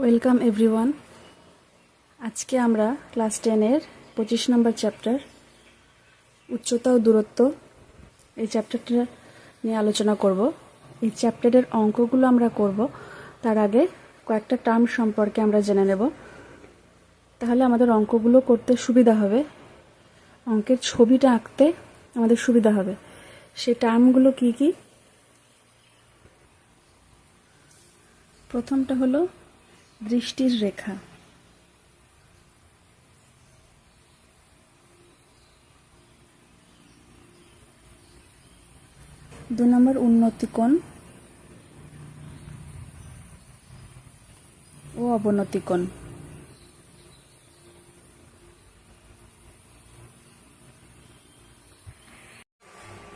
Welcome everyone. আজকে আমরা class 10-এর 25 নম্বর chapter উচ্চতা ও দূরত্ব এই চ্যাপ্টারটা নিয়ে আলোচনা করব। এই চ্যাপ্টারের অঙ্কগুলো আমরা করব, তার আগে কয়েকটা টার্ম সম্পর্কে আমরা জেনে নেব, তাহলে আমাদের অঙ্কগুলো করতে সুবিধা হবে, অঙ্কের ছবিটা আঁকতে আমাদের সুবিধা হবে। সেই টার্মগুলো কি কি? প্রথমটা হলো দৃষ্টির রেখা। দু নম্বর উন্নতি কোণ ও অবনতি কোণ।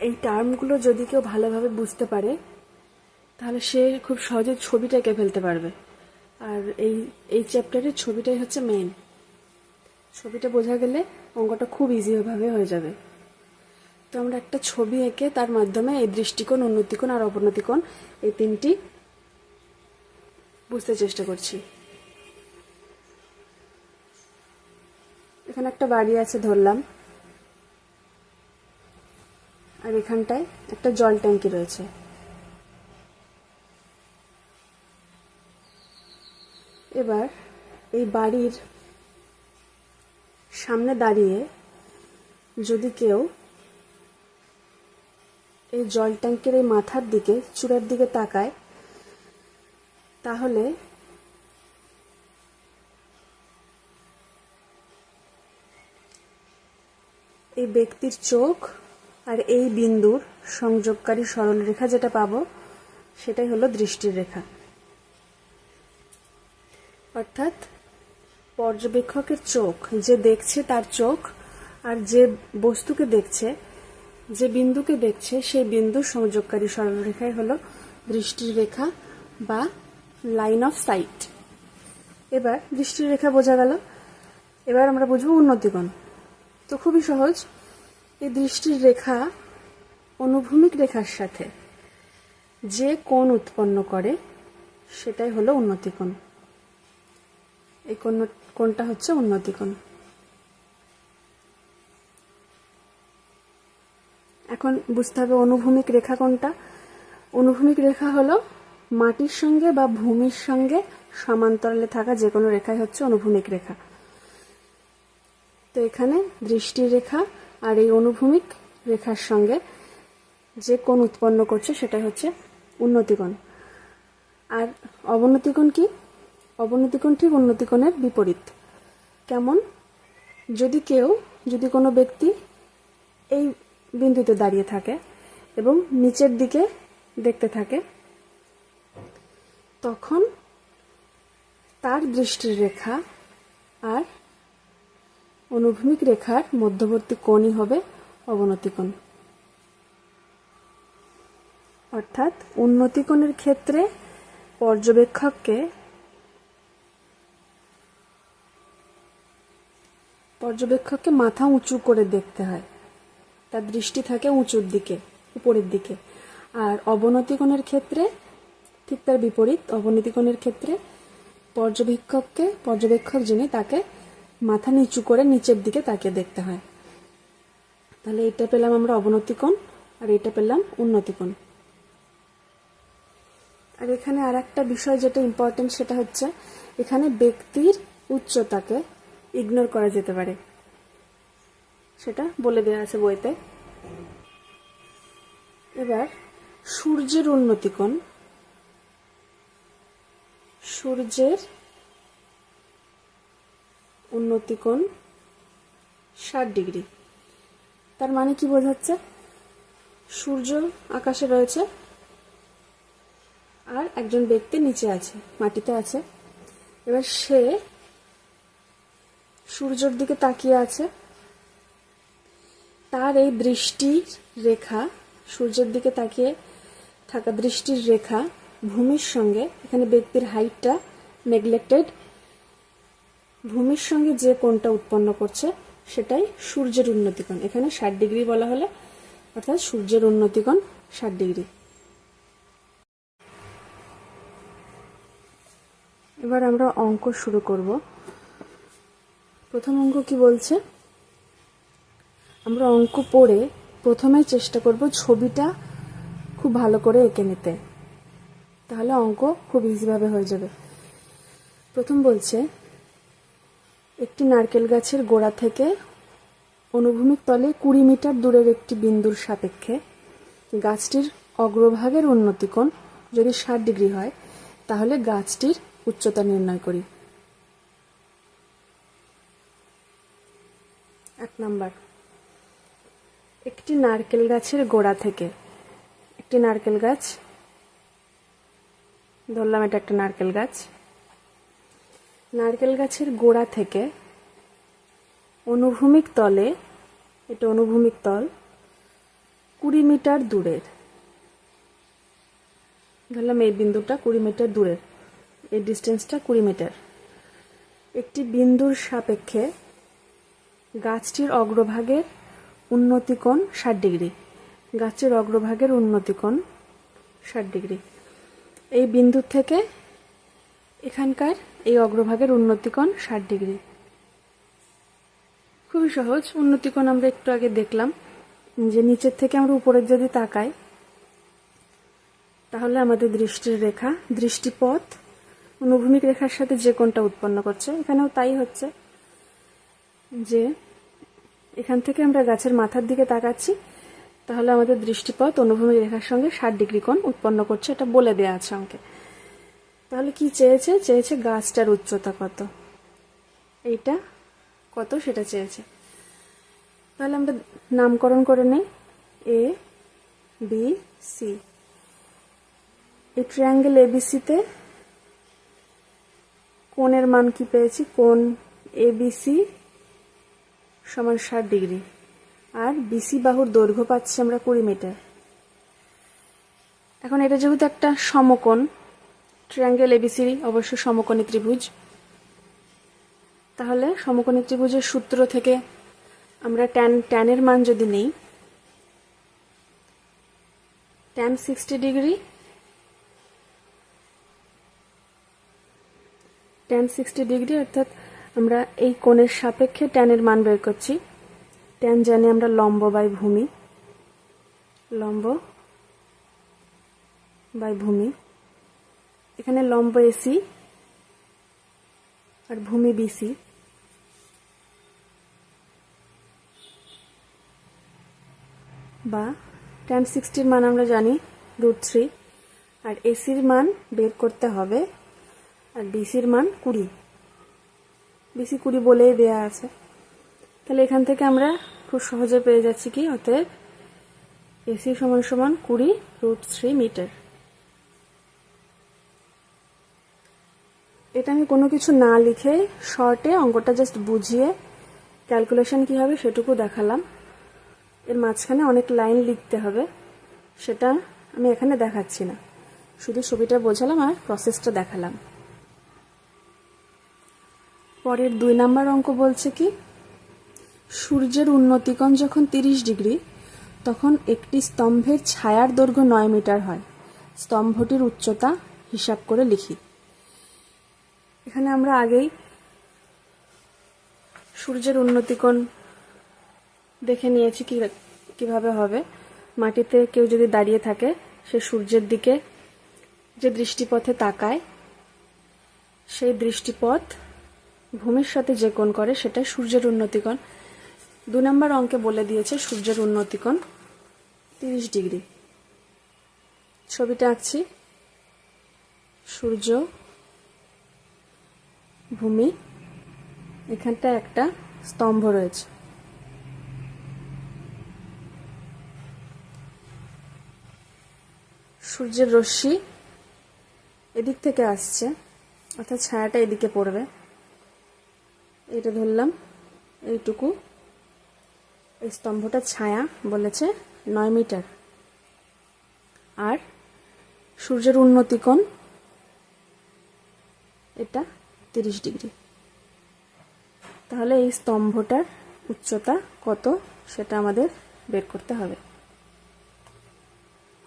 এই টার্মগুলো যদি কেউ ভালোভাবে বুঝতে পারে তাহলে সে খুব সহজে ছবিটা এঁকে ফেলতে পারবে। আর এই চ্যাপ্টারের ছবিটাই হচ্ছে মেইন। ছবিটা বোঝা গেলে অঙ্কটা খুব ইজিভাবে হয়ে যাবে। তো আমরা একটা ছবি এঁকে তার মাধ্যমে এই দৃষ্টিকোণ, উন্নতিকোণ আর অবনতিকোণ এই তিনটি বুঝতে চেষ্টা করছি। এখানে একটা বাড়ি আছে ধরলাম, আর এখানটায় একটা জল ট্যাঙ্কি রয়েছে। এবার এই বাড়ির সামনে দাঁড়িয়ে যদি কেউ এই জল ট্যাঙ্কের এই মাথার দিকে, চূড়ার দিকে তাকায়, তাহলে এই ব্যক্তির চোখ আর এই বিন্দুর সংযোগকারী সরলরেখা যেটা পাবো সেটাই হলো দৃষ্টির রেখা। অর্থাৎ পর্যবেক্ষকের চোখ, যে দেখছে তার চোখ, আর যে বস্তুকে দেখছে, যে বিন্দুকে দেখছে, সেই বিন্দুর সংযোগকারী সরলরেখাই হলো দৃষ্টির রেখা বা লাইন অফ সাইট। এবার দৃষ্টির রেখা বোঝা গেল, এবার আমরা বুঝবো উন্নতিকোণ। তো খুবই সহজ, এই দৃষ্টির রেখা অনুভূমিক রেখার সাথে যে কোণ উৎপন্ন করে সেটাই হলো উন্নতিকোণ। এই কোণটা হচ্ছে উন্নতিকোণ। এখন বুঝতে হবে অনুভূমিক রেখা কোনটা। অনুভূমিক রেখা হলো মাটির সঙ্গে বা ভূমির সঙ্গে সমান্তরালে থাকা যে কোনো রেখাই হচ্ছে অনুভূমিক রেখা। তো এখানে দৃষ্টির রেখা আর এই অনুভূমিক রেখার সঙ্গে যে কোণ উৎপন্ন করছে সেটাই হচ্ছে উন্নতিকোণ। আর অবনতিকোণ কি? অবনতিকোণ ঠিক উন্নতিকোণের বিপরীত। কেমন? যদি কোনো ব্যক্তি এই বিন্দুতে দাঁড়িয়ে থাকে এবং নিচের দিকে দেখতে থাকে, তখন তার দৃষ্টির রেখা আর অনুভূমিক রেখার মধ্যবর্তী কোণই হবে অবনতিকোণ। অর্থাৎ উন্নতিকোণের ক্ষেত্রে পর্যবেক্ষককে মাথা উঁচু করে দেখতে হয়, তার দৃষ্টি থাকে উঁচুর দিকে, উপরের দিকে। আর অবনতিকোণের ক্ষেত্রে ঠিক তার বিপরীত। অবনতিকোণের ক্ষেত্রে পর্যবেক্ষক যিনি, তাকে মাথা নিচু করে নিচের দিকে তাকিয়ে দেখতে হয়। তাহলে এটা পেলাম আমরা অবনতিকোণ, আর এটা পেলাম উন্নতিকোণ। আর এখানে আর একটা বিষয় যেটা ইম্পর্টেন্ট, সেটা হচ্ছে এখানে ব্যক্তির উচ্চতাকে ইগনোর করা যেতে পারে, সেটা বলে দেওয়া আছে বইতে। এবার সূর্যের উন্নতিকোণ, সূর্যের উন্নতিকোণ 60 ডিগ্রি। তার মানে কি বোঝাচ্ছে? সূর্য আকাশে রয়েছে আর একজন ব্যক্তি নিচে আছে, মাটিতে আছে। এবার সে সূর্যের দিকে তাকিয়ে আছে, তার এই দৃষ্টির রেখা, সূর্যের দিকে তাকিয়ে থাকা দৃষ্টির রেখা ভূমির সঙ্গে, এখানে ব্যক্তির হাইটটা নেগলেক্টেড, ভূমির সঙ্গে যে কোণটা উৎপন্ন করছে সেটাই সূর্যের উন্নতিকোণ। এখানে 60 ডিগ্রি বলা হলে অর্থাৎ সূর্যের উন্নতিকোণ 60 ডিগ্রি। এবার আমরা অঙ্ক শুরু করব। প্রথম অঙ্ক কি বলছে, আমরা অঙ্ক পড়ে প্রথমে চেষ্টা করব ছবিটা খুব ভালো করে এঁকে নিতে, তাহলে অঙ্ক খুব ইজিভাবে হয়ে যাবে। প্রথম বলছে, একটি নারকেল গাছের গোড়া থেকে অনুভূমিক তলে 20 মিটার দূরের একটি বিন্দুর সাপেক্ষে গাছটির অগ্রভাগের উন্নতি কোণ যদি 60 ডিগ্রি হয়, তাহলে গাছটির উচ্চতা নির্ণয় করি। 1 নাম্বার, একটি নারকেল গাছের গোড়া থেকে, একটি নারকেল গাছ ধরলাম, এটা একটা নারকেল গাছ, নারকেল গাছের গোড়া থেকে অনুভূমিক তলে, এটা অনুভূমিক তল, 20 মিটার দূরের, ধরলাম এই বিন্দুটা 20 মিটার দূরের, এই ডিস্টেন্সটা 20 মিটার, একটি বিন্দুর সাপেক্ষে গাছটির অগ্রভাগের উন্নতি কোণ 60 ডিগ্রি, গাছের অগ্রভাগের উন্নতি কোণ 60 ডিগ্রি, এই বিন্দু থেকে এখানকার এই অগ্রভাগের উন্নতি কোণ 60 ডিগ্রি। খুবই সহজ। উন্নতি কোণ আমরা একটু আগে দেখলাম যে নিচের থেকে আমরা উপরের যদি তাকাই, তাহলে আমাদের দৃষ্টির রেখা, দৃষ্টিপথ অনুভূমিক রেখার সাথে যে কোণটা উৎপন্ন করছে, এখানেও তাই হচ্ছে যে এখান থেকে আমরা গাছের মাথার দিকে তাকাচ্ছি, তাহলে আমাদের দৃষ্টিপথ অনুভূমিক রেখার সঙ্গে 60 ডিগ্রি কোণ উৎপন্ন করছে, এটা বলে দেয়া আছে অঙ্কে। তাহলে কি চেয়েছে? চেয়েছে গাছটার উচ্চতা কত, এইটা কত সেটা চেয়েছে। তাহলে আমরা নামকরণ করে নেই, এ বি সি। এই ট্রায়াঙ্গেল এবিসিতে কোণের মান কি পেয়েছি? কোণ এবিসি সমান 60 ডিগ্রি, আর বিসি বাহুর দৈর্ঘ্য পাচ্ছি আমরা 20 মিটার। এখন এটা যেহেতু একটা সমকোণ, ট্রায়াঙ্গেল এবিসি অবশ্য সমকোণী ত্রিভুজ, তাহলে সমকোণী ত্রিভুজের সূত্র থেকে আমরা ট্যানের মান যদি নেই, ট্যান 60 ডিগ্রি, ট্যান 60 ডিগ্রি অর্থাৎ আমরা এই কোণের সাপেক্ষে ট্যানের মান বের করছি। ট্যান জানি আমরা লম্ব বাই ভূমি, লম্ব বাই ভূমি, এখানে লম্ব এসি আর ভূমি বিসি, বা ট্যান 60 মান আমরা জানি √3, আর এসির মান বের করতে হবে, আর বিসির মান 20, বিসি 20 বলেই দেয়া আছে। তাহলে এখান থেকে আমরা খুব সহজে পেয়ে যাচ্ছি কি, অতএব এসি সমান সমান 20 √3 মিটার। এটা আমি কোনো কিছু না লিখে শর্টে অঙ্কটা জাস্ট বুঝিয়ে ক্যালকুলেশন কি হবে সেটুকু দেখালাম। এর মাঝখানে অনেক লাইন লিখতে হবে, সেটা আমি এখানে দেখাচ্ছি না, শুধু ছবিটা বোঝালাম আর প্রসেসটা দেখালাম। পরের 2 নাম্বার অঙ্ক বলছে কি, সূর্যের উন্নতিকোণ যখন 30 ডিগ্রি, তখন একটি স্তম্ভের ছায়ার দৈর্ঘ্য 9 মিটার হয়, স্তম্ভটির উচ্চতা হিসাব করে লিখি। এখানে আমরা আগেই সূর্যের উন্নতিকোণ দেখে নিয়েছি কিভাবে হবে। মাটিতে কেউ যদি দাঁড়িয়ে থাকে, সে সূর্যের দিকে যে দৃষ্টিপথে তাকায়, সেই দৃষ্টিপথ ভূমির সাথে যে কোণ করে সেটা সূর্যের উন্নতিকোণ। 2 নম্বর অঙ্কে বলে দিয়েছে সূর্যের উন্নতিকোণ 30 ডিগ্রি। ছবিটা আঁকছি, সূর্য, ভূমি, এখানটা একটা স্তম্ভ রয়েছে, সূর্যের রশ্মি এদিক থেকে আসছে, অর্থাৎ ছায়াটা এদিকে পড়বে, এটা ধরলাম এইটুকু, এই স্তম্ভটার ছায়া বলেছে 9 মিটার, আর সূর্যের উন্নতিকোণ এটা 30 ডিগ্রি। তাহলে এই স্তম্ভটার উচ্চতা কত সেটা আমাদের বের করতে হবে।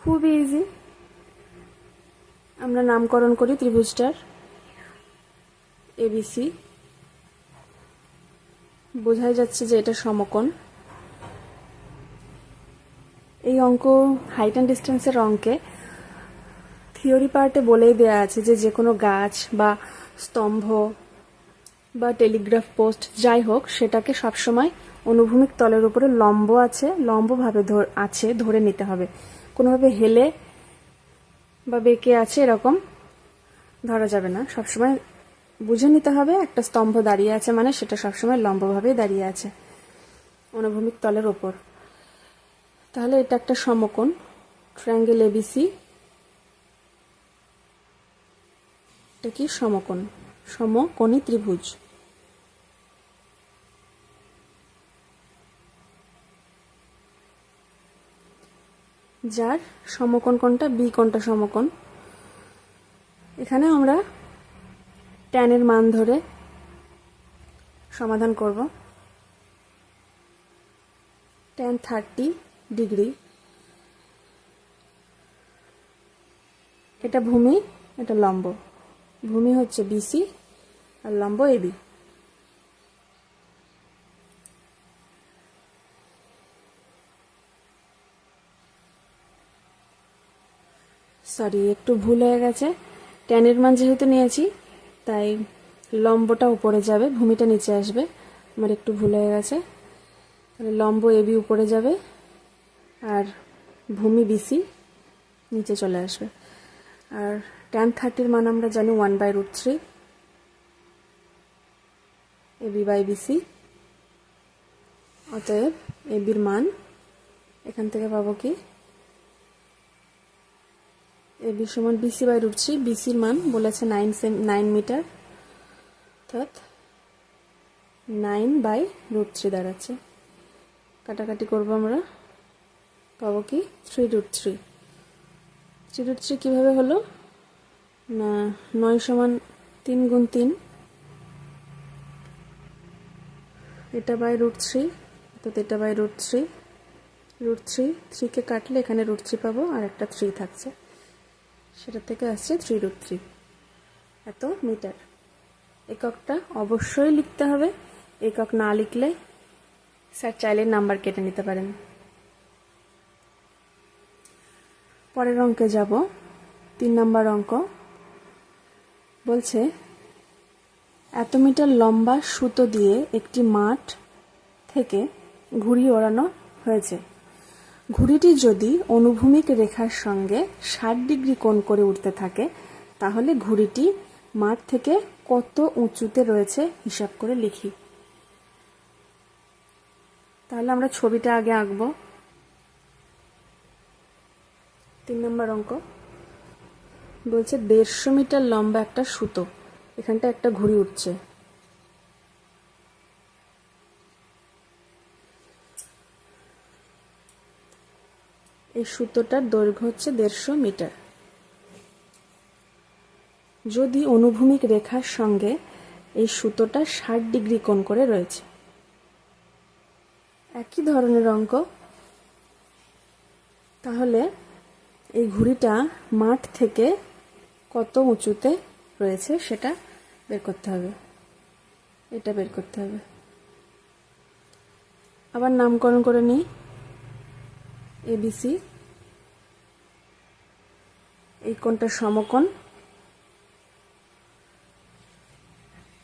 খুবই ইজি। আমরা নামকরণ করি ত্রিভুজটার, এবিসি, বোঝাই যাচ্ছে যে এটা সমকোণ। এই অঙ্ক হাইট অ্যান্ড ডিস্টেন্সের অঙ্কে থিওরি পার্টে বলেই দেওয়া আছে যে যে কোনো গাছ বা স্তম্ভ বা টেলিগ্রাফ পোস্ট যাই হোক সেটাকে সবসময় অনুভূমিক তলের উপরে লম্বভাবে আছে ধরে নিতে হবে। কোনোভাবে হেলে বা বেঁকে আছে এরকম ধরা যাবে না, সবসময় বুঝে নিতে হবে একটা স্তম্ভ দাঁড়িয়ে আছে মানে সেটা সবসময় লম্বভাবেই দাঁড়িয়ে আছে অনুভূমিক তলের ওপর। তাহলে এটা একটা সমকোণ, ট্রায়াঙ্গেল এবিসি। এটা কি সমকোণ, সমকোণী ত্রিভুজ। যার সমকোণ কোণটা বি কোণটা সমকোণ। এখানে আমরা ট্যানের মান ধরে সমাধান করব। ট্যান 30 ডিগ্রি, এটা ভূমি এটা লম্ব। ভূমি হচ্ছে বিসি আর লম্ব এবি। সরি, একটু ভুল হয়ে গেছে। ট্যানের মান যেহেতু নিয়েছি তাই লম্বটা উপরে যাবে, ভূমিটা নিচে আসবে। আমার একটু ভুল হয়ে গেছে। তাহলে লম্ব এবি উপরে যাবে আর ভূমি বিসি নিচে চলে আসবে। আর ট্যান 30 মান আমরা জানি 1/√3 এবি বাই বিসি। অতএব এবির মান এখান থেকে পাবো কি, এবি সমান BC/√3। বিসির মান বলেছে 9 মিটার, অর্থাৎ 9/√3 দাঁড়াচ্ছে। কাটাকাটি করবো আমরা, পাবো কি 3√3। 3√3 কীভাবে হলো না, 9 সমান 3 গুণ 3, এটা বাই√3, অর্থাৎ এটা বাই√3। √3 3কে কাটলে এখানে √3 পাবো আর একটা 3 থাকছে, সেটা থেকে আসছে 3√3 এত মিটার। এককটা অবশ্যই লিখতে হবে, একক না লিখলে স্যার চাইলে নাম্বার কেটে নিতে পারেন। পরের অঙ্কে যাব, 3 নম্বর অঙ্ক। বলছে এত মিটার লম্বা সুতো দিয়ে একটি মাঠ থেকে ঘুড়ি ওড়ানো হয়েছে। ঘুড়িটি যদি অনুভূমিক রেখার সঙ্গে 60 ডিগ্রি কোণ করে উঠতে থাকে তাহলে ঘুড়িটি মাঠ থেকে কত উঁচুতে রয়েছে হিসাব করে লিখি। তাহলে আমরা ছবিটা আগে আঁকবো। 3 নম্বর অঙ্ক বলছে 150 মিটার লম্বা একটা সুতো, এখানটা একটা ঘুড়ি উঠছে। এই সুতোটার দৈর্ঘ্য হচ্ছে 150 মিটার। যদি অনুভূমিক রেখার সঙ্গে এই সুতোটা 60 ডিগ্রি কোণ করে রয়েছে। একই ধরনের অঙ্ক। তাহলে এই ঘুড়িটা মাঠ থেকে কত উঁচুতে রয়েছে সেটা বের করতে হবে, এটা বের করতে হবে। আবার নামকরণ করে নিই, এবিসি, এই কোণটা সমকোণ।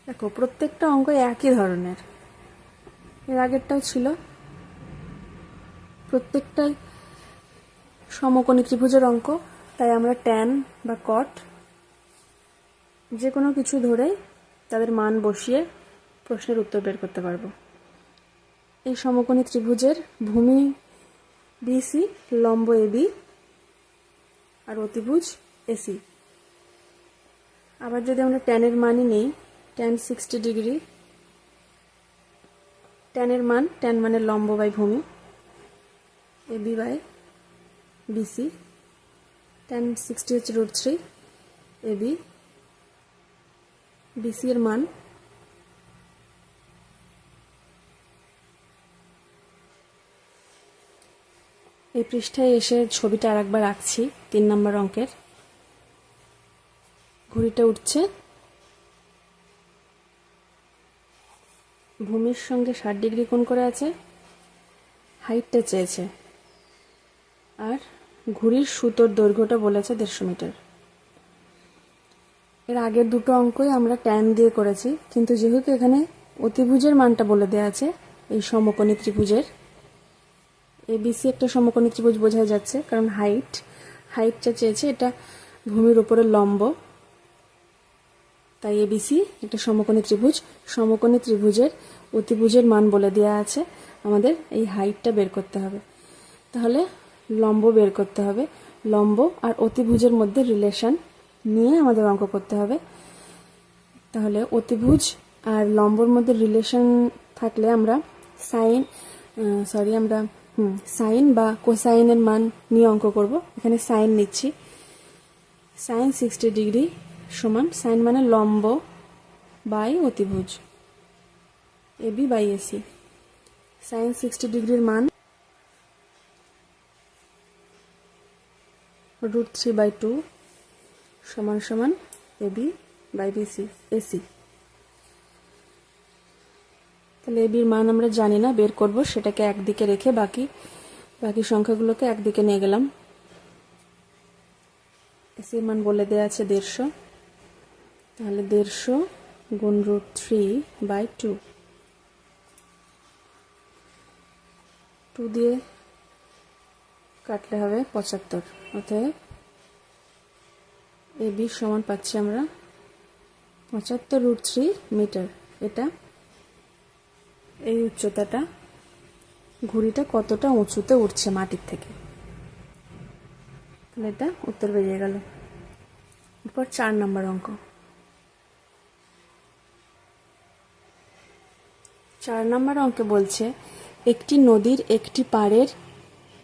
দেখো প্রত্যেকটা অঙ্ক একই ধরনের, এর আগেরটাও ছিল। প্রত্যেকটাই সমকোণী ত্রিভুজের অঙ্ক, তাই আমরা ট্যান বা কট যে কোনো কিছু ধরেই তাদের মান বসিয়ে প্রশ্নের উত্তর বের করতে পারবো। এই সমকোণী ত্রিভুজের ভূমি বিসি, লম্ব এবি আর অতিভুজ এসি। আবার যদি আমরা ট্যানের মানই নেই, ট্যান 60 ডিগ্রি, ট্যানের মান, ট্যান মানে লম্ব বাই ভূমি, এবি বাই বিসি। ট্যান 60 হচ্ছে √3 এবি, বিসি এর মান এই পৃষ্ঠায় এসে ছবিটা আর একবার আঁকছি। 3 নম্বর অঙ্কের ঘুড়িটা উঠছে, ভূমির সঙ্গে 60 ডিগ্রি কোণ করে আছে, হাইটটা চেয়েছে, আর ঘুড়ির সুতোর দৈর্ঘ্যটা বলেছে 150 মিটার। এর আগের দুটো অঙ্কই আমরা ট্যান দিয়ে করেছি, কিন্তু যেহেতু এখানে অতিভুজের মানটা বলে দেওয়া আছে, এই সমকোণী ত্রিভুজের এবিসি একটা সমকোণী ত্রিভুজ বোঝাই যাচ্ছে, কারণ হাইটটা চেয়েছে, এটা ভূমির উপরে লম্ব, তাই এবিসি একটা সমকোণী ত্রিভুজ। সমকোণী ত্রিভুজের অতিভুজের মান বলে দেওয়া আছে, আমাদের এই হাইটটা বের করতে হবে। তাহলে লম্ব বের করতে হবে, লম্ব আর অতিভুজের মধ্যে রিলেশন নিয়ে আমাদের অঙ্ক করতে হবে। তাহলে অতিভুজ আর লম্বর মধ্যে রিলেশন থাকলে আমরা সাইন বা কোসাইনের মান নিয়ে অঙ্ক করব। এখানে সাইন নিচ্ছি, সাইন 60 ডিগ্রি সমান, সাইন মানে লম্ব বাই অতিভুজ, এবি বাই এসি। সাইন 60 ডিগ্রির মান √3/2 সমান সমান এবি বাই বিসি এসি। তাহলে এবির মান আমরা জানি না, বের করব, সেটাকে একদিকে রেখে বাকি সংখ্যাগুলোকে একদিকে নিয়ে গেলাম। এসির মান বলে দেওয়া আছে 150, তাহলে 150 গুণ √3/2, 2 দিয়ে কাটলে হবে 75। অতএব এবি সমান পাচ্ছি আমরা 75√3 মিটার। এটা এই উচ্চতাটা, ঘুড়িটা কতটা উঁচুতে উঠছে মাটির থেকে, তাহলে এটা উত্তর বেরিয়ে গেল। এরপর 4 নম্বর অঙ্ক। 4 নম্বর অঙ্কে বলছে একটি নদীর একটি পাড়ের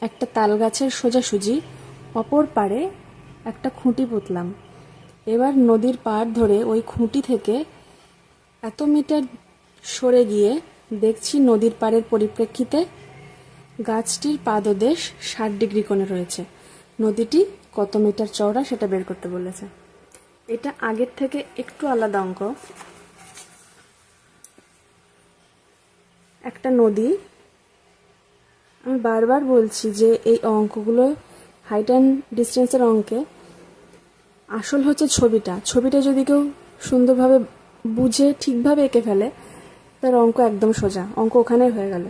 একটা তাল গাছের সোজাসুজি, অপর পাড়ে একটা খুঁটি পুঁতলাম। এবার নদীর পাড় ধরে ওই খুঁটি থেকে এত মিটার সরে গিয়ে দেখছি নদীর পাড়ের পরিপ্রেক্ষিতে গাছটির পাদদেশ 60 ডিগ্রি কোণে রয়েছে। নদীটি কত মিটার চওড়া সেটা বের করতে বলেছে। এটা আগের থেকে একটু আলাদা অঙ্ক। একটা নদী, আমি বারবার বলছি যে এই অঙ্কগুলো হাইট অ্যান্ড ডিস্টেন্সের অঙ্কে আসল হচ্ছে ছবিটা যদি কেউ সুন্দরভাবে বুঝে ঠিকভাবে এঁকে ফেলে, তার অঙ্ক একদম সোজা, অঙ্ক ওখানেই হয়ে গেল।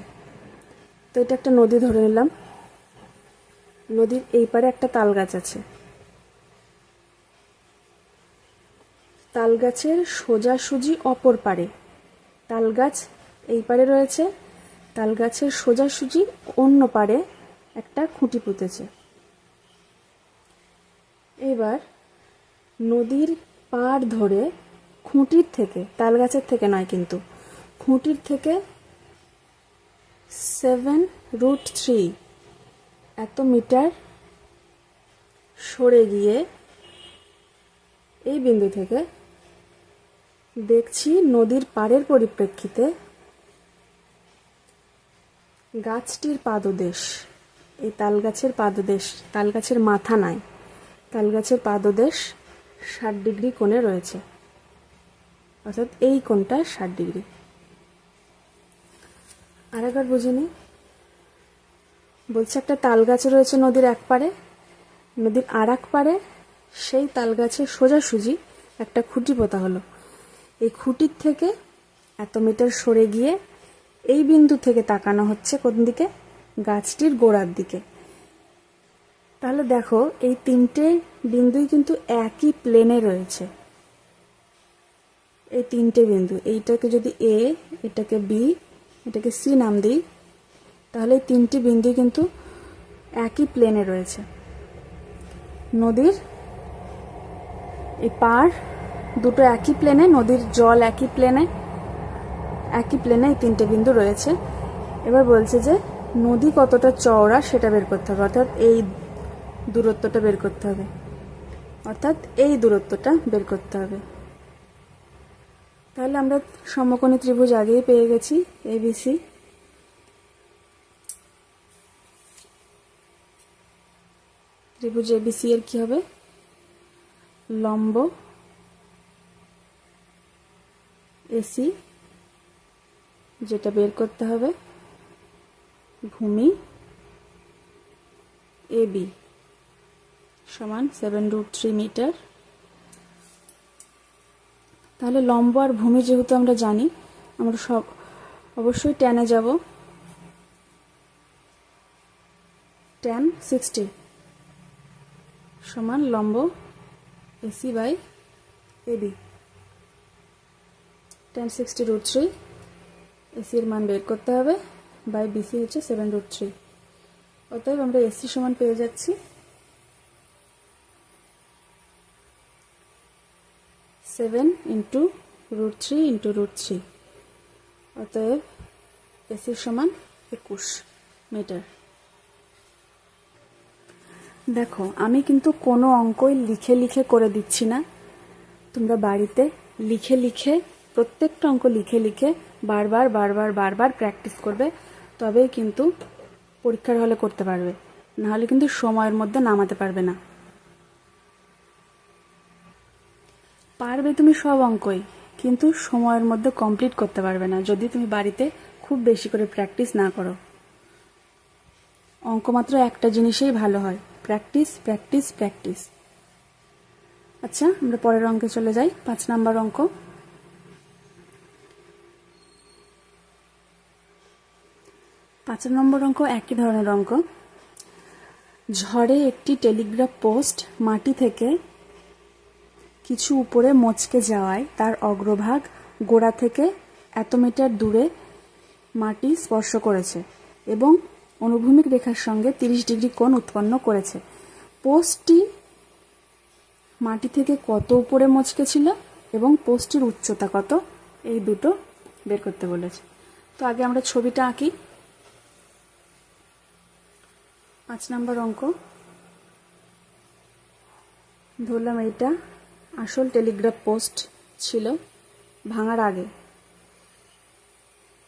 তো এটা একটা নদী ধরে নিলাম, নদীর এই পারে একটা তাল গাছ আছে, তাল গাছের সোজাসুজি অপর পারে, তাল গাছ এই পারে রয়েছে, তাল গাছের সোজাসুজি অন্য পারে একটা খুঁটি পুঁতেছে। এবার নদীর পাড় ধরে খুঁটির থেকে, তাল গাছের থেকে নয় কিন্তু, খুঁটির থেকে 7√3 এত মিটার সরে গিয়ে এই বিন্দু থেকে দেখছি নদীর পাড়ের পরিপ্রেক্ষিতে গাছটির পাদদেশ, এই তাল গাছের পাদদেশ, তাল গাছের মাথা নয়, তাল গাছের পাদদেশ 60 ডিগ্রি কোণে রয়েছে, অর্থাৎ এই কোণটা 60 ডিগ্রি। আরেকবার বুঝে নিই। বলছে একটা তাল গাছ রয়েছে নদীর এক পারে, নদীর আর এক পারে সেই তাল গাছের সোজাসুজি একটা খুঁটি পোঁতা হলো। এই খুঁটির থেকে এত মিটার সরে গিয়ে এই বিন্দু থেকে তাকানো হচ্ছে কোন দিকে? গাছটির গোড়ার দিকে। তাহলে দেখো এই তিনটে বিন্দুই কিন্তু একই প্লেনে রয়েছে। এই তিনটে বিন্দু, এইটাকে যদি এ, এটাকে বি, এটাকে সি নাম দিই, তাহলে এই তিনটি বিন্দু কিন্তু একই প্লেনে রয়েছে। নদীর এই পাড় দুটো একই প্লেনে, নদীর জল একই প্লেনে, এই তিনটে বিন্দু রয়েছে। এবার বলছে যে নদী কতটা চওড়া সেটা বের করতে হবে, অর্থাৎ এই দূরত্বটা বের করতে হবে, তাহলে আমরা সমকোণী ত্রিভুজ আগেই পেয়ে গেছি, এবিসি। ত্রিভুজ এবিসি এর কি হবে? লম্ব এসি যেটা বের করতে হবে ভূমি AB সমান 7√3 মিটার। তাহলে লম্ব আর ভূমি যেহেতু আমরা জানি, আমরা সব অবশ্যই ট্যানে যাব। tan 60 সমান লম্ব AC by AB। tan 60√3 AC এর মান বের করতে হবে, বাই BC হচ্ছে 7√3। অতএব আমরা AC সমান পেয়ে যাচ্ছি 7 × √3 × √3। অতএব AC সমান 21 মিটার। দেখো, আমি কিন্তু কোনো অঙ্কই লিখে লিখে করে দিচ্ছি না। তোমরা বাড়িতে লিখে লিখে, প্রত্যেকটা অঙ্ক লিখে লিখে বারবার বারবার বারবার প্র্যাকটিস করবে, তবেই কিন্তু পরীক্ষার হলে করতে পারবে। নাহলে কিন্তু সময়ের মধ্যে নামাতে পারবে না। পারবে তুমি সব অঙ্কই, কিন্তু সময়ের মধ্যে কমপ্লিট করতে পারবে না যদি তুমি বাড়িতে খুব বেশি করে প্র্যাকটিস না করো। অঙ্ক মাত্র একটা জিনিসেই ভালো হয়, প্র্যাকটিস প্র্যাকটিস প্র্যাকটিস। আচ্ছা, আমরা পরের অঙ্কে চলে যাই। 5 নাম্বার অঙ্ক। পাঁচ নম্বর অঙ্ক একই ধরনের অঙ্ক। ঝড়ে একটি টেলিগ্রাফ পোস্ট মাটি থেকে কিছু উপরে মচকে যাওয়ায় তার অগ্রভাগ গোড়া থেকে এত মিটার দূরে মাটি স্পর্শ করেছে এবং অনুভূমিক রেখার সঙ্গে 30 ডিগ্রি কোণ উৎপন্ন করেছে। পোস্টটি মাটি থেকে কত উপরে মচকে ছিল এবং পোস্টটির উচ্চতা কত, এই দুটো বের করতে বলেছে। তো আগে আমরা ছবিটা আঁকি। 5 নাম্বার অঙ্ক। ধরলাম এইটা আসল টেলিগ্রাফ পোস্ট ছিল ভাঙার আগে।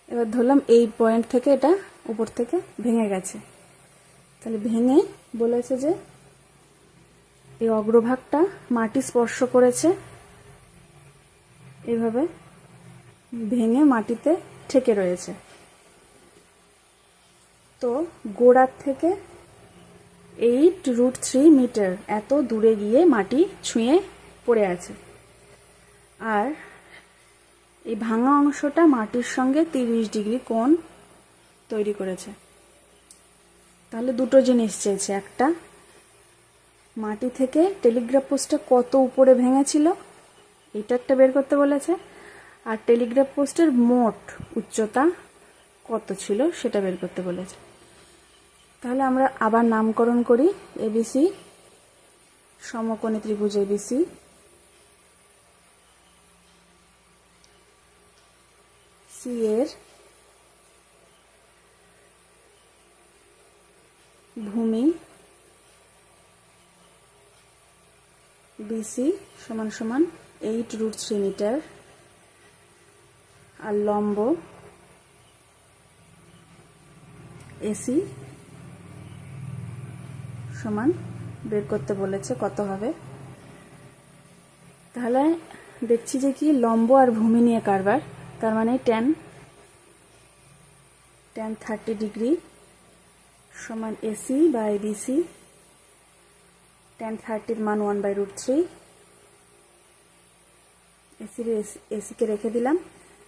এবার ধরলাম এই পয়েন্ট থেকে এটা উপর থেকে ভেঙে গেছে। তাহলে ভেঙে বলেছে যে এই অগ্রভাগটা মাটি স্পর্শ করেছে, এইভাবে ভেঙে মাটিতে ঠেকে রয়েছে। তো গোড়ার থেকে 8√3 মিটার এত দূরে গিয়ে মাটি ছুঁয়ে পড়ে আছে, আর এই ভাঙা অংশটা মাটির সঙ্গে 30 ডিগ্রি কোণ তৈরি করেছে। তাহলে দুটো জিনিস চেয়েছে, একটা মাটি থেকে টেলিগ্রাফ পোস্টটা কত উপরে ভেঙেছিল এটা একটা বের করতে বলেছে, আর টেলিগ্রাফ পোস্টের মোট উচ্চতা কত ছিল সেটা বের করতে বলেছে। তাহলে আমরা আবার নামকরণ করি। ABC সমকোণী ত্রিভুজ ABC, সি এর ভূমি BC সমান সমান 8√3 মিটার, আর লম্ব AC সমান বের করতে বলেছে কত হবে। তাহলে দেখছি যে কি লম্ব আর ভূমি নিয়ে কারবার, তার মানে tan 30 ডিগ্রি সমান AC বাই BC। tan 30 মান 1/√3। AC কে রেখে দিলাম,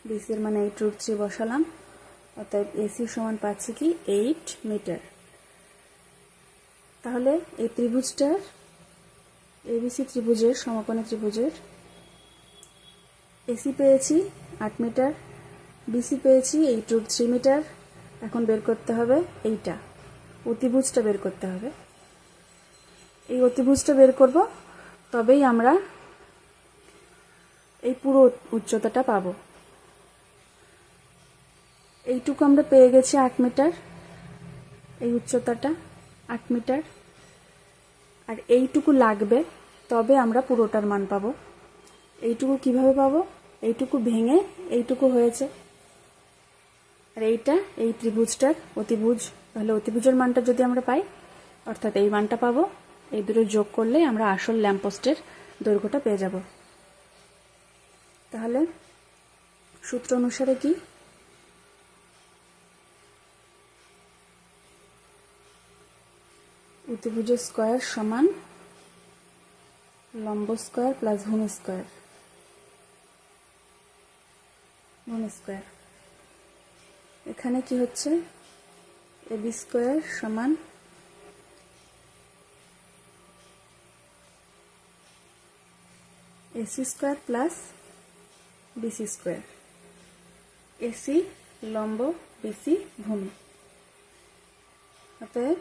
BC এর মানে 8√3 বসালাম। অতএব AC সমান পাচ্ছি কি 8 মিটার। তাহলে এই ত্রিভুজটার ABC ত্রিভুজের সমকোণী ত্রিভুজের AC পেয়েছি 8 মিটার, BC পেয়েছি 8√3 মিটার। এখন বের করতে হবে এইটা, অতিভুজটা বের করতে হবে। এই অতিভুজটা বের করব, তবেই আমরা এই পুরো উচ্চতাটা পাবো। এইটুকু আমরা পেয়ে গেছি 8 মিটার, এই উচ্চতাটা 8 মিটার, আর এইটুকু লাগবে, তবে আমরা পুরোটার মান পাবো। এইটুকু কিভাবে পাবো? এইটুকু ভেঙে এইটুকু হয়েছে, আর এইটা এই ত্রিভুজটার অতিভুজ। তাহলে অতিভুজের মানটা যদি আমরা পাই, অর্থাৎ এই মানটা পাবো, এই দুটো যোগ করলে আমরা আসল ল্যাম্পপোস্টের দৈর্ঘ্যটা পেয়ে যাব। তাহলে সূত্র অনুসারে কি প্রতিভুজ স্কয়ার সমান লম্ব স্কয়ার প্লাস ভূমি স্কয়ার। এখানে কি হচ্ছে, এবি স্কয়ার সমান AC square plus BC square. AC লম্ব, বিসি ভূমি। অতএব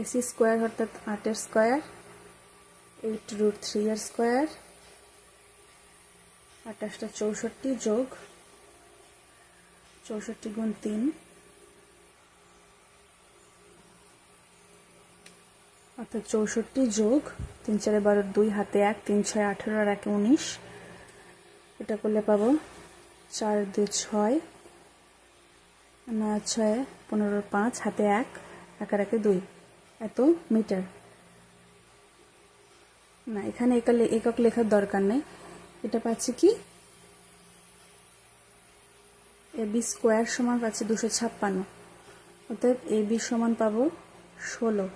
এসি স্কয়ার অর্থাৎ 8 স্কয়ার, 8√3 স্কয়ার, 28টা 64 যোগ 64 গুণ 3 অর্থাৎ 64 যোগ 3 4 12 2 হাতে 1 3 6 18 আর 1 19। এটা করলে পাবো 4 2 6 9 6 15 5 হাতে 1 1 আর 1 2 এত মিটার। না, এখানে একক লেখার দরকার নেই। এটা পাচ্ছি কি, এবি স্কয়ার সমান পাচ্ছি 256। অতএব এবি সমান পাবো 16।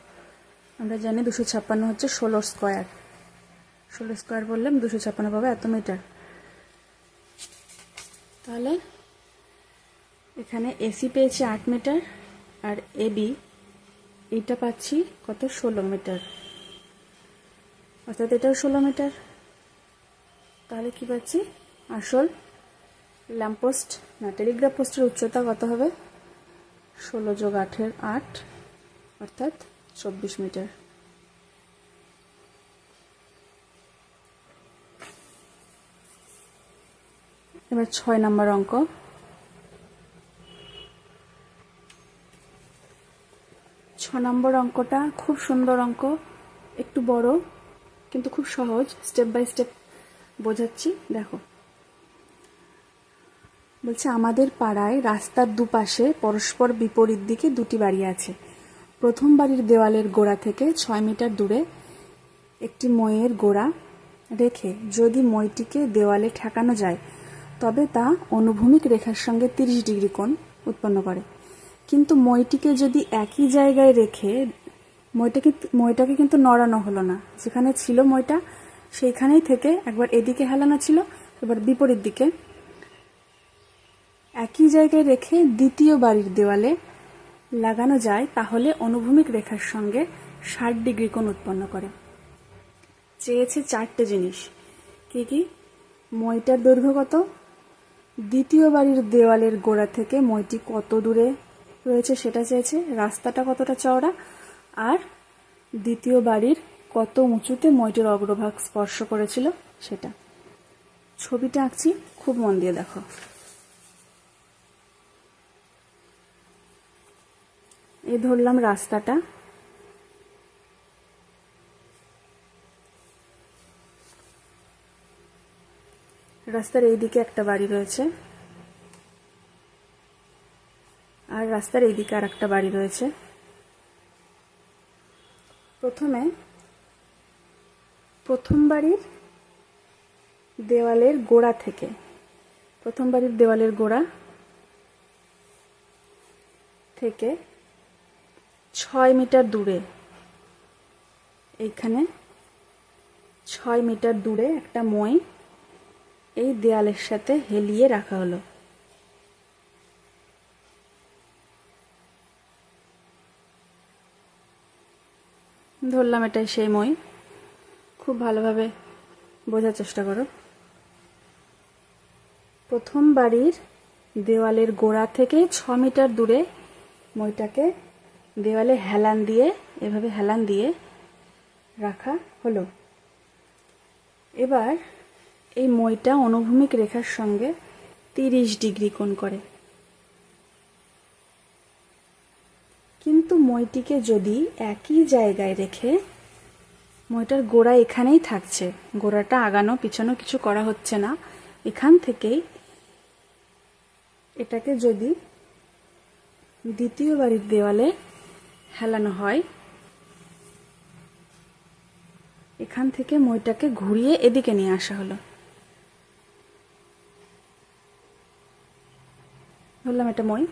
আমরা জানি 256 হচ্ছে 16 স্কয়ার। 16 স্কয়ার বললাম 256 পাবো এত মিটার। তাহলে এখানে এসি পেয়েছি 8 মিটার আর এবি এটা পাচ্ছি কত, 16 মিটার। অর্থাৎ এটাও 16 মিটার। তাহলে কি পাচ্ছি, আসল ল্যাম্পপোস্ট না টেলিগ্রাফ পোস্টের উচ্চতা কত হবে, 16 যোগ 8 এর 8 অর্থাৎ 24 মিটার। এবার 6 নম্বর অঙ্ক। 6 নম্বর অঙ্কটা খুব সুন্দর অঙ্ক, একটু বড় কিন্তু খুব সহজ। স্টেপ বাই স্টেপ বোঝাচ্ছি, দেখো। বলছে আমাদের পাড়ায় রাস্তার দুপাশে পরস্পর বিপরীত দিকে দুটি বাড়ি আছে। প্রথম বাড়ির দেওয়ালের গোড়া থেকে 6 মিটার দূরে একটি মইয়ের গোড়া রেখে যদি মইটিকে দেওয়ালে ঠেকানো যায় তবে তা অনুভূমিক রেখার সঙ্গে 30 ডিগ্রি কোণ উৎপন্ন করে। কিন্তু মইটিকে যদি একই জায়গায় রেখে মইটাকে কিন্তু নড়ানো হলো না, যেখানে ছিল মইটা সেইখানেই থেকে একবার এদিকে হেলানো ছিল, এবার বিপরীত দিকে একই জায়গায় রেখে দ্বিতীয় বাড়ির দেওয়ালে লাগানো যায় তাহলে অনুভূমিক রেখার সঙ্গে 60 ডিগ্রি কোণ উৎপন্ন করে। চেয়েছে 4টে জিনিস। কি কি? মইটার দৈর্ঘ্য কত, দ্বিতীয় বাড়ির দেওয়ালের গোড়া থেকে মইটি কত দূরে রয়েছে সেটা চেয়েছে, রাস্তাটা কতটা চওড়া, আর দ্বিতীয় বাড়ির কত উঁচুতে মইটির অগ্রভাগ স্পর্শ করেছিল সেটা। ছবিটা আঁকছি, খুব মন দিয়ে দেখো। এই ধরলাম রাস্তাটা, রাস্তার এই দিকে একটা বাড়ি রয়েছে আর রাস্তার এই দিকে আর একটা বাড়ি রয়েছে। প্রথম বাড়ির দেওয়ালের গোড়া থেকে, প্রথম বাড়ির দেওয়ালের গোড়া থেকে 6 মিটার দূরে, এইখানে 6 মিটার দূরে একটা মই এই দেয়ালের সাথে হেলিয়ে রাখা হলো। ধরলাম এটাই সেই মই। খুব ভালোভাবে বোঝার চেষ্টা করো। প্রথম বাড়ির দেওয়ালের গোড়া থেকে 6 মিটার দূরে মইটাকে দেওয়ালে হেলান দিয়ে, এভাবে হেলান দিয়ে রাখা হলো। এবার এই মইটা অনুভূমিক রেখার সঙ্গে 30 ডিগ্রি কোণ করে। কিন্তু মইটিকে যদি একই জায়গায় রেখে, মইটার গোড়া এখানেই থাকছে, গোড়াটা আগানো পিছানো কিছু করা হচ্ছে না, এখান থেকেই এটাকে যদি দ্বিতীয় বাড়ির দেওয়ালে হেলানো হয়, এখান থেকে মইটাকে ঘুরিয়ে এদিকে নিয়ে আসা হলো। বললাম এটা মই।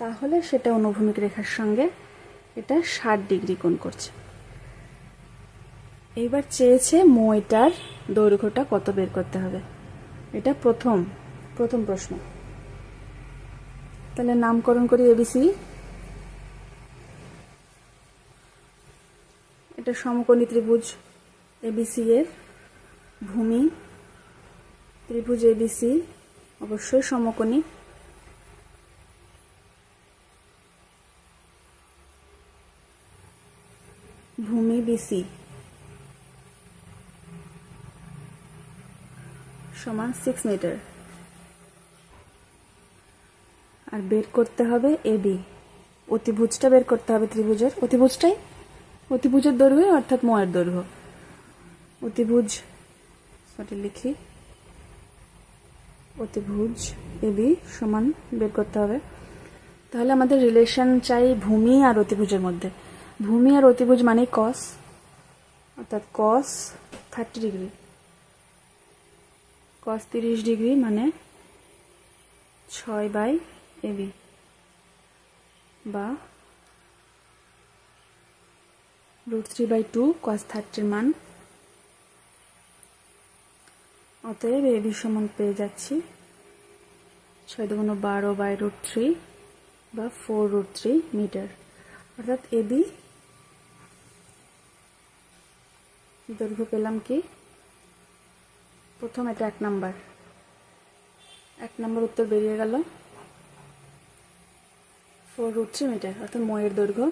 তাহলে সেটা অনুভূমিক রেখার সঙ্গে এটা 60 ডিগ্রি কোণ করছে। এইবার চেয়েছে মইটার দৈর্ঘ্যটা কত বের করতে হবে। এটা প্রথম প্রশ্ন। তাহলে নামকরণ করি এবিসি। এটা সমকোণী ত্রিভুজ এবিসি এর ভূমি। ত্রিভুজ এবিসি অবশ্যই সমকোণী। ভূমি বিসি সমান 6 মিটার। আর বের করতে হবে এবি, অতিভুজটা বের করতে হবে ত্রিভুজের। অতিভুজের দৈর্ঘ্য অর্থাৎ ময়ের দৈর্ঘ্য। অতিভুজ লিখি, অতিভুজ এবি সমান বের করতে হবে। তাহলে আমাদের রিলেশন চাই ভূমি আর অতিভুজের মধ্যে। ভূমি আর অতিভুজ মানে কস, অর্থাৎ কস 30 ডিগ্রি। কস 30 ডিগ্রি মানে 6/AB বা √3/2 cos 30 মান। অতএব এবি সমান পেয়ে যাচ্ছি 6 × 12/√3 বা 4√3 মিটার। অর্থাৎ এবি দৈর্ঘ্য পেলাম কি, প্রথম এটা 1 নাম্বার উত্তর বেরিয়ে গেল 4√3 মিটার, অর্থাৎ ময়ের দৈর্ঘ্য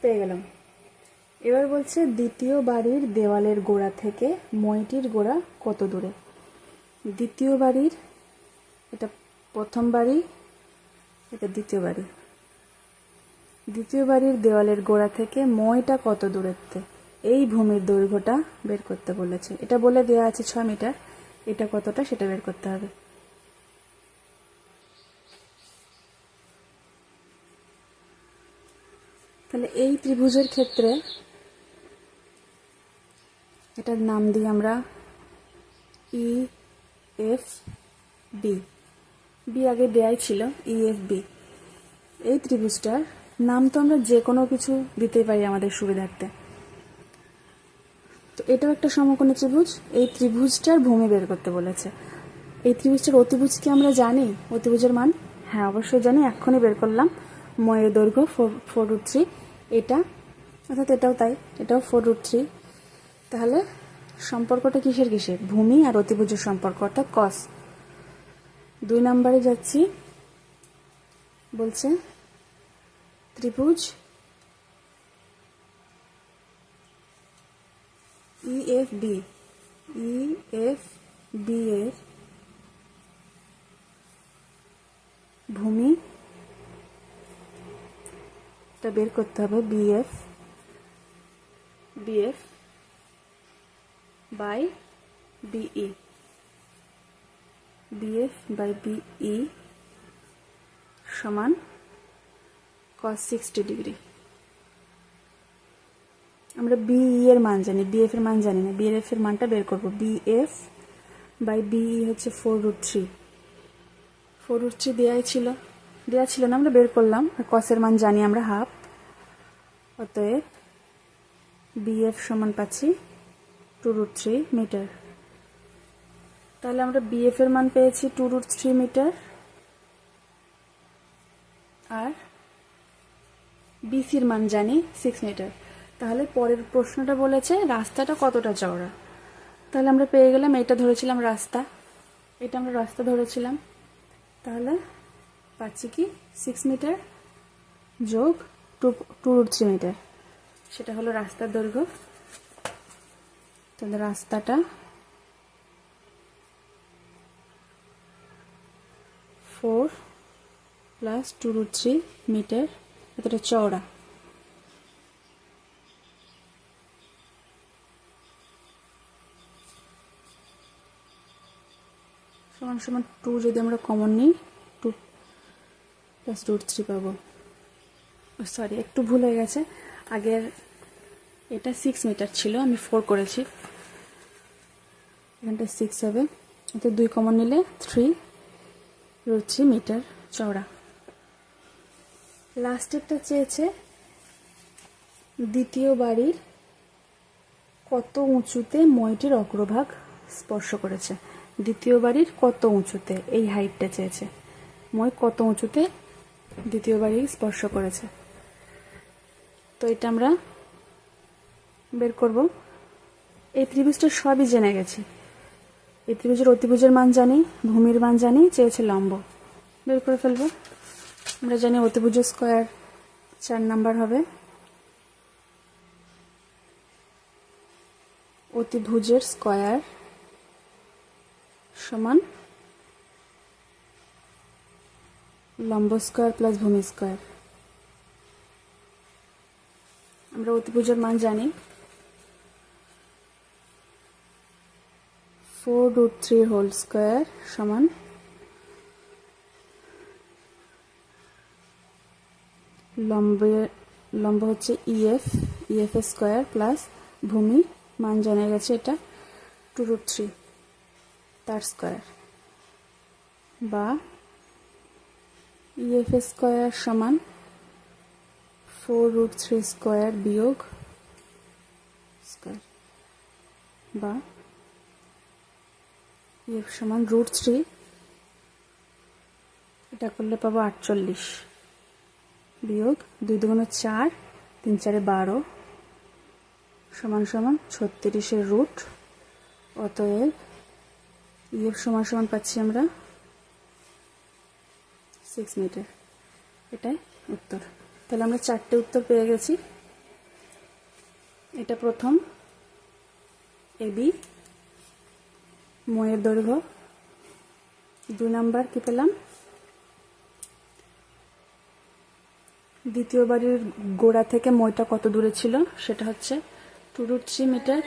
পেয়ে গেলাম। এবার বলছে দ্বিতীয় বাড়ির দেওয়ালের গোড়া থেকে মইটির গোড়া কত দূরে। দ্বিতীয় বাড়ির, এটা প্রথম বাড়ি, এটা দ্বিতীয় বাড়ি। দ্বিতীয় বাড়ির দেওয়ালের গোড়া থেকে মইটা কত দূরত্বে, এই ভূমির দৈর্ঘ্যটা বের করতে বলেছে। এটা বলে দেওয়া আছে 6 মিটার, এটা কতটা সেটা বের করতে হবে। তাহলে এই ত্রিভুজের ক্ষেত্রে এটার নাম দিই আমরা EFB। বি আগে দেয়াই ছিল, EFB। এই ত্রিভুজটার নাম তো আমরা যে কোনো কিছু দিতেই পারি আমাদের সুবিধার্থে। তো এটাও একটা সমকোণী ত্রিভুজ। এই ত্রিভুজটার ভূমি বের করতে বলেছে। এই ত্রিভুজটার অতিভুজ কি আমরা জানি? অতিভুজের মান হ্যাঁ অবশ্যই জানি, এক্ষুনি বের করলাম। ময়ের দৈর্ঘ্য 4√3, এটা অর্থাৎ এটাও তাই, এটাও 4√3। তাহলে সম্পর্কটা কিসের? ভূমি আর অতিভুজের সম্পর্ক, অর্থাৎ কস। 2 নম্বরে যাচ্ছি, বলছে ত্রিভুজ EFB এর ভূমি টা বের করতে হবে BF by BE। BF by BE সমান cos 60 ডিগ্রি। আমরা BE এর মান জানি, BF এর মান জানি না। BF এর মানটা বের করব। BF by BE হচ্ছে 4√3। 4√3 দেয়া ছিল না, আমরা বের করলাম। আর cos এর মান জানি আমরা হাফ। অতএব BF সমান পাচ্ছি 2√3 মিটার। তাহলে আমরা BF এর মান পেয়েছি 2√3 মিটার, আর BC এর মান জানি 6 মিটার। তাহলে পরের প্রশ্নটা বলেছে রাস্তাটা কতটা চওড়া। তাহলে আমরা পেয়ে গেলাম, এটা ধরেছিলাম রাস্তা, এটা আমরা রাস্তা ধরেছিলাম। তাহলে পাচ্ছি কি 6 মিটার যোগ 2√3 মিটার, সেটা হলো রাস্তার দৈর্ঘ্য। তাহলে রাস্তাটা 4 + 2√3 মিটার, এতটা চওড়া। সমান 2 যদি আমরা কমন নিই, 2 + √3 পাবো। সরি, একটু ভুল হয়ে গেছে। আগের এটা 6 মিটার ছিল, আমি 4 করেছি, এখানটা 6 হবে। এতে 2 কমন নিলে 3√3 মিটার চওড়া। লাস্টেরটা চেয়েছে দ্বিতীয় বাড়ির কত উঁচুতে মইটির অগ্রভাগ স্পর্শ করেছে। দ্বিতীয় বাড়ির কত উঁচুতে, এই হাইটটা চেয়েছে। মই কত উঁচুতে দ্বিতীয় বাড়ি স্পর্শ করেছে। তো এটা আমরা বের করব। এই ত্রিভুজটা সবই জেনে গেছি। এই ত্রিভুজের অতিভুজের মান জানি, ভূমির মান জানি, চেয়েছে লম্ব। বের করে ফেলবো। আমরা জানি অতিভুজের স্কয়ার 4 নাম্বার হবে। অতিভুজের স্কয়ার সমান লম্ব স্কয়ার প্লাস ভূমি স্কয়ার। আমরা অতিভুজের মান জানি 4√3 হোল স্কয়ার সমান লম্ব হচ্ছে EF এর স্কয়ার প্লাস ভূমি মান জানা গেছে এটা 2√3 তার স্কয়ার, বা EF এর স্কয়ার সমান 4√3 স্কয়ার বিয়োগ স্কয়ার, বা EF সমান √3, এটা করলে পাবো 48 বিয়োগ 2 দুগুণে 4 3 4 12 সমান সমান 36 এর রুট। অতএব EF সমান সমান পাচ্ছি আমরা 6 মিটার। এটাই উত্তর। তাহলে আমরা 4টে উত্তর পেয়ে গেছি। এটা প্রথম AB ময়ের দৈর্ঘ্য। 2 নাম্বার কি পেলাম, দ্বিতীয় বাড়ির গোড়া থেকে মইটা কত দূরে ছিল, সেটা হচ্ছে 2√3 মিটার।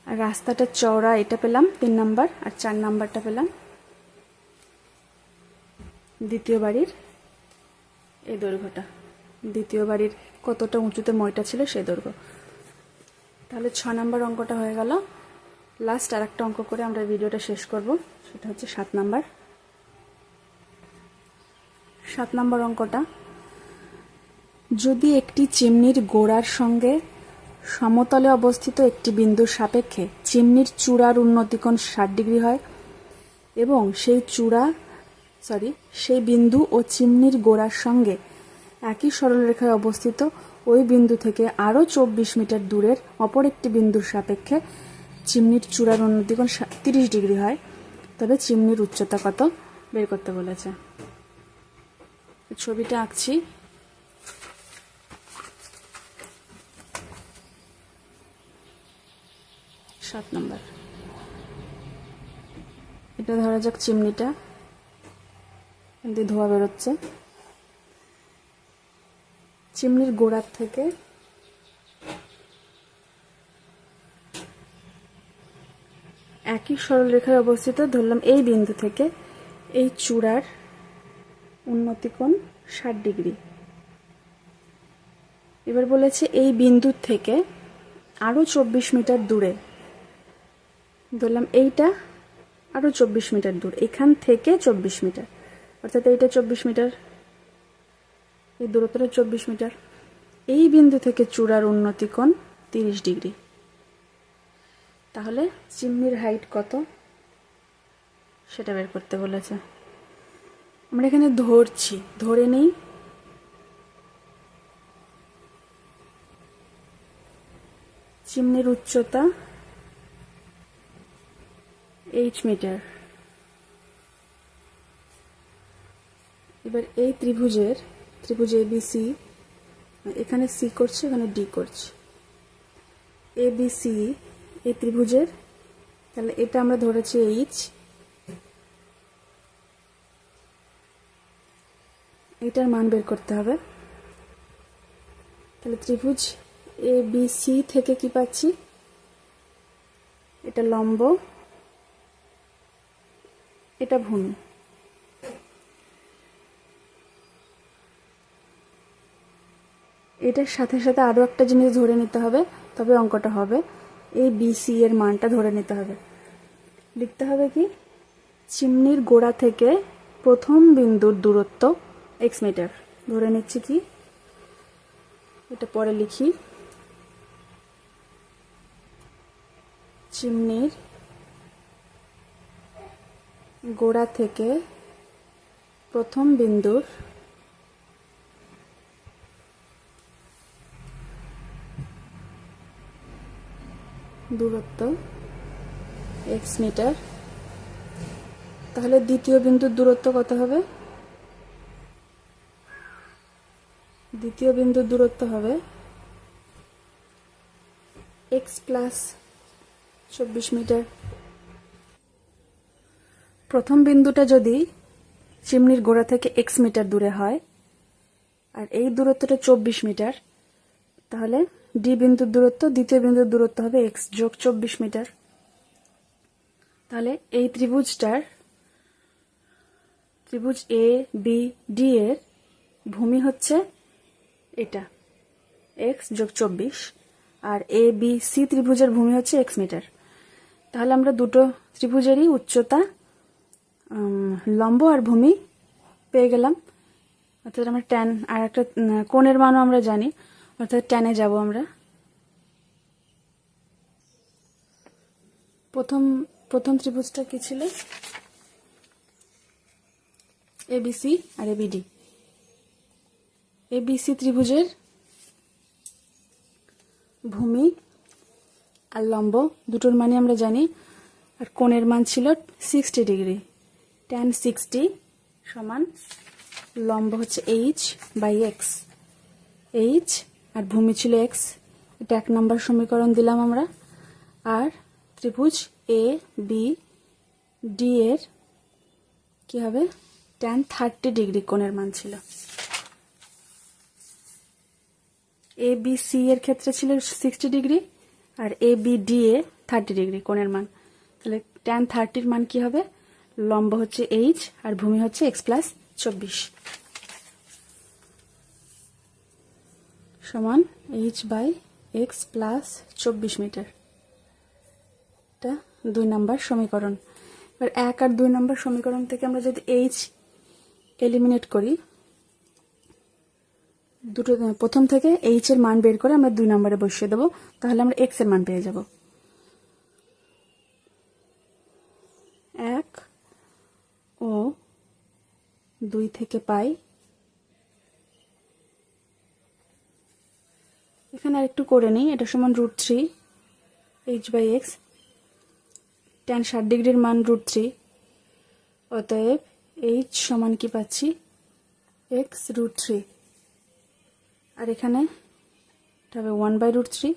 আর রাস্তাটা চওড়া, এটা পেলাম 3 নাম্বার। আর 4 নাম্বারটা পেলাম দ্বিতীয় বাড়ির এই দৈর্ঘ্যটা, দ্বিতীয় বাড়ির কতটা উঁচুতে মইটা ছিল সেই দৈর্ঘ্য। তাহলে 6 নাম্বার অঙ্কটা হয়ে গেল। লাস্ট আর একটা অঙ্ক করে আমরা ভিডিওটা শেষ করব, সেটা হচ্ছে 7 নাম্বার। 7 নাম্বার অঙ্কটা, যদি একটি চিমনির গোড়ার সঙ্গে সমতলে অবস্থিত একটি বিন্দুর সাপেক্ষে চিমনির চূড়ার উন্নতিকোণ 60 ডিগ্রি হয় এবং সেই বিন্দু ও চিমনির গোড়ার সঙ্গে একই সরলরেখায় অবস্থিত ওই বিন্দু থেকে আরও 24 মিটার দূরের অপর একটি বিন্দুর সাপেক্ষে চিমনির চূড়ার উন্নতিকোণ 30 ডিগ্রি হয়, তবে চিমনির উচ্চতা কত বের করতে বলেছে। ছবিটা আঁকছি। সাত নম্বর, এটা ধরা যাক চিমনিটা, ধোঁয়া বেরোচ্ছে। চিমনির গোড়ার থেকে একই সরলরেখায় অবস্থিত, ধরলাম এই বিন্দু থেকে এই চূড়ার উন্নতিকোণ 60 ডিগ্রি। এবার বলেছে এই বিন্দু থেকে আরো 24 মিটার দূরে, ধরলাম এইটা আরো 24 মিটার দূর, এখান থেকে 24 মিটার, অর্থাৎ এইটা 24 মিটার, এই দূরত্বটা 24 মিটার। এই বিন্দু থেকে চূড়ার উন্নতিকোণ 30 ডিগ্রি। তাহলে চিমনির হাইট কত সেটা বের করতে বলেছে। আমরা এখানে ধরছি, ধরে নেই চিমনির উচ্চতা h মিটার। এবার এই ত্রিভুজ ABC, এখানে C করছে, এখানে D করছে, ABC এই ত্রিভুজের, তাহলে এটা আমরা ধরেছি H, এটার মান বের করতে হবে। তাহলে ত্রিভুজ ABC থেকে কি পাচ্ছি, এটা লম্ব, এটা ভূমি। এটার সাথে সাথে আরো একটা জিনিস ধরে নিতে হবে, তবে অঙ্কটা হবে। এই BC এর মানটা ধরে নিতে হবে। লিখতে হবে কি, চিমনির গোড়া থেকে প্রথম বিন্দুর দূরত্ব x মিটার। ধরে নিচ্ছি কি, এটা পরে লিখি। চিমনির গোড়া থেকে প্রথম বিন্দুর দূরত্ব x মিটার। তাহলে দ্বিতীয় বিন্দুর দূরত্ব কত হবে? দ্বিতীয় বিন্দুর দূরত্ব হবে x প্লাস 24 মিটার। প্রথম বিন্দুটা যদি চিমনির গোড়া থেকে x মিটার দূরে হয় আর এই দূরত্বটা 24 মিটার, তাহলে ডি বিন্দুর দূরত্ব দ্বিতীয় বিন্দুর দূরত্ব হবে x যোগ 24 মিটার। তাহলে এই ত্রিভুজ এ বি ডি এর ভূমি হচ্ছে এটা x যোগ 24, আর এ বি সি ত্রিভুজের ভূমি হচ্ছে x মিটার। তাহলে আমরা দুটো ত্রিভুজেরই উচ্চতা, লম্ব আর ভূমি পেয়ে গেলাম। অর্থাৎ আমরা ট্যান আর একটা কোণের মানও আমরা জানি, অর্থাৎ ট্যানে যাব আমরা। প্রথম ত্রিভুজটা কি ছিল? এবিসি আর এবিডি। এবিসি ত্রিভুজের ভূমি আর লম্ব দুটোর মানই আমরা জানি, আর কোণের মান ছিল 60 ডিগ্রি। tan 60 সমান লম্ব হচ্ছে h বাই x। h আর ভূমি ছিল x, এটা 1 নম্বর সমীকরণ দিলাম আমরা। আর ত্রিভুজ এ বি ডি এর কি হবে? tan 30 ডিগ্রি কোণের মান ছিল। এ বি সি এর ক্ষেত্রে ছিল 60 ডিগ্রি, আর এ বি ডি এ 30 ডিগ্রি কোণের মান। তাহলে tan 30 মান কি হবে? লম্ব হচ্ছে h আর ভূমি হচ্ছে x প্লাস 24 সমান h by x plus 24 metre. এটা 2 নম্বর সমীকরণ। এবার 1 আর 2 নম্বর সমীকরণ থেকে আমরা যদি h এলিমিনেট করি, দুটো প্রথম থেকে h এর মান বের করে আমরা 2 নম্বরে বসিয়ে দেবো, তাহলে আমরা x এর মান পেয়ে যাব। 1 ও 2 থেকে পাই, এখানে আর একটু করে নিই, এটা সমান √3 h বাই x। tan 60 ডিগ্রির মান √3, অতএব h সমান কি পাচ্ছি? x √3। আর এখানে এটা হবে 1 বাই √3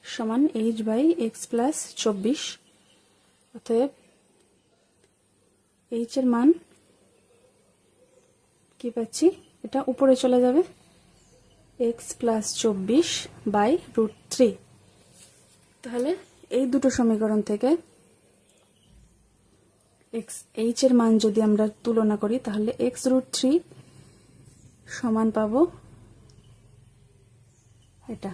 সমান h বাই x প্লাস 24। অতএব h এর মান কি পাচ্ছি? এটা উপরে চলে যাবে, x প্লাস 24 বাই √3। তাহলে এই দুটো সমীকরণ থেকে h এর মান যদি আমরা তুলনা করি, তাহলে x √3 সমান পাবো এটা।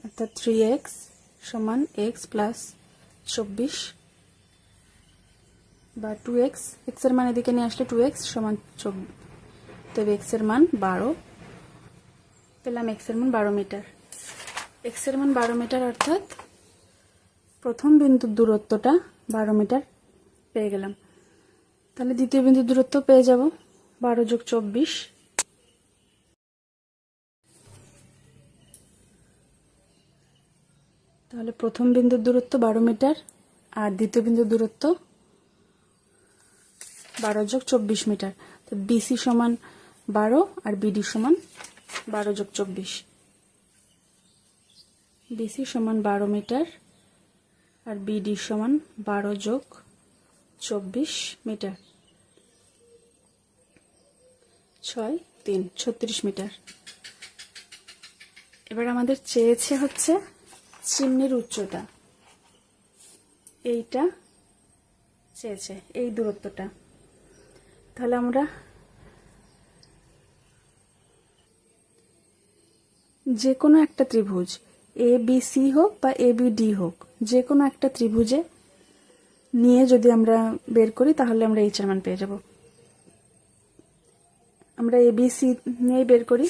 অর্থাৎ 3x সমান x প্লাস 24 বা 2x, x এর মান এদিকে নিয়ে আসলে 2x সমান 24, তবে x এর মান 12 পেলাম। x এর মান 12 মিটার। x এর মান 12 মিটার, অর্থাৎ প্রথম বিন্দুর দূরত্বটা 12 মিটার পেয়ে গেলাম। তাহলে দ্বিতীয় বিন্দুর দূরত্ব পেয়ে যাব 12 যোগ 24। তাহলে প্রথম বিন্দুর দূরত্ব 12 মিটার আর দ্বিতীয় বিন্দুর দূরত্ব 12 যোগ 24 মিটার। তো বিসি সমান 12 আর বিডি সমান 12 যোগ 24। বিসি সমান 12 মিটার আর বিডি সমান 12 যোগ 24 মিটার। 6 3 36 মিটার। এবার আমাদের চেয়েছে হচ্ছে চিমনির উচ্চতা, এইটা চেয়েছে, এই দূরত্বটা। তাহলে আমরা যে কোনো একটা ত্রিভুজ এ বি সি হোক বা এ বি ডি হোক, যে কোনো একটা ত্রিভুজে নিয়ে যদি আমরা বের করি তাহলে আমরা এইচ এর মান পেয়ে যাব। আমরা এ বি সি নিয়ে বের করি।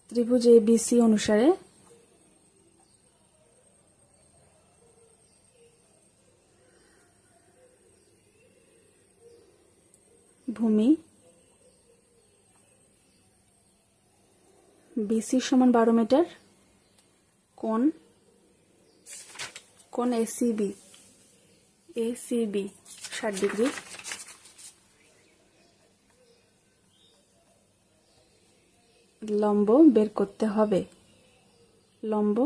ত্রিভুজ এ বি সি অনুসারে ভূমি বিসি সমান 12 মিটার, কোণ এসিবি 60 ডিগ্রি, লম্ব বের করতে হবে। লম্ব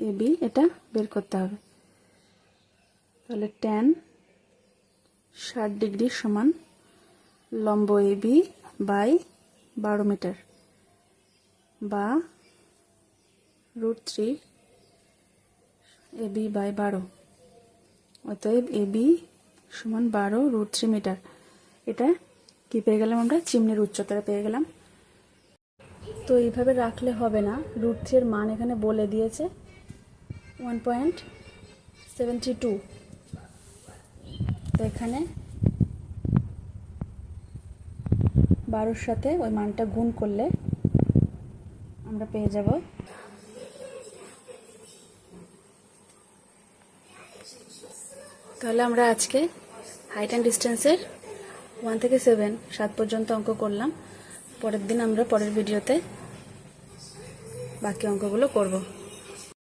এবি এটা বের করতে হবে। তাহলে tan 60 ডিগ্রি সমান লম্ব এবি বাই 12 মিটার বা √3 এবি বাই 12। অতএব এবি সমান 12 √3 মিটার। এটা কি পেয়ে গেলাম আমরা? চিমনির উচ্চতা পেয়ে গেলাম। তো এইভাবে রাখলে হবে না, √3 এর মান এখানে বলে দিয়েছে 1.72। তো এখানে 12-র সাথে ওই মানটা গুণ করলে আমরা পেয়ে যাব তাহলে আমরা আজকে হাইট অ্যান্ড ডিস্টেন্সের 1 থেকে 7 পর্যন্ত অঙ্ক করলাম। পরের দিন আমরা পরের ভিডিওতে বাকি অঙ্কগুলো করব।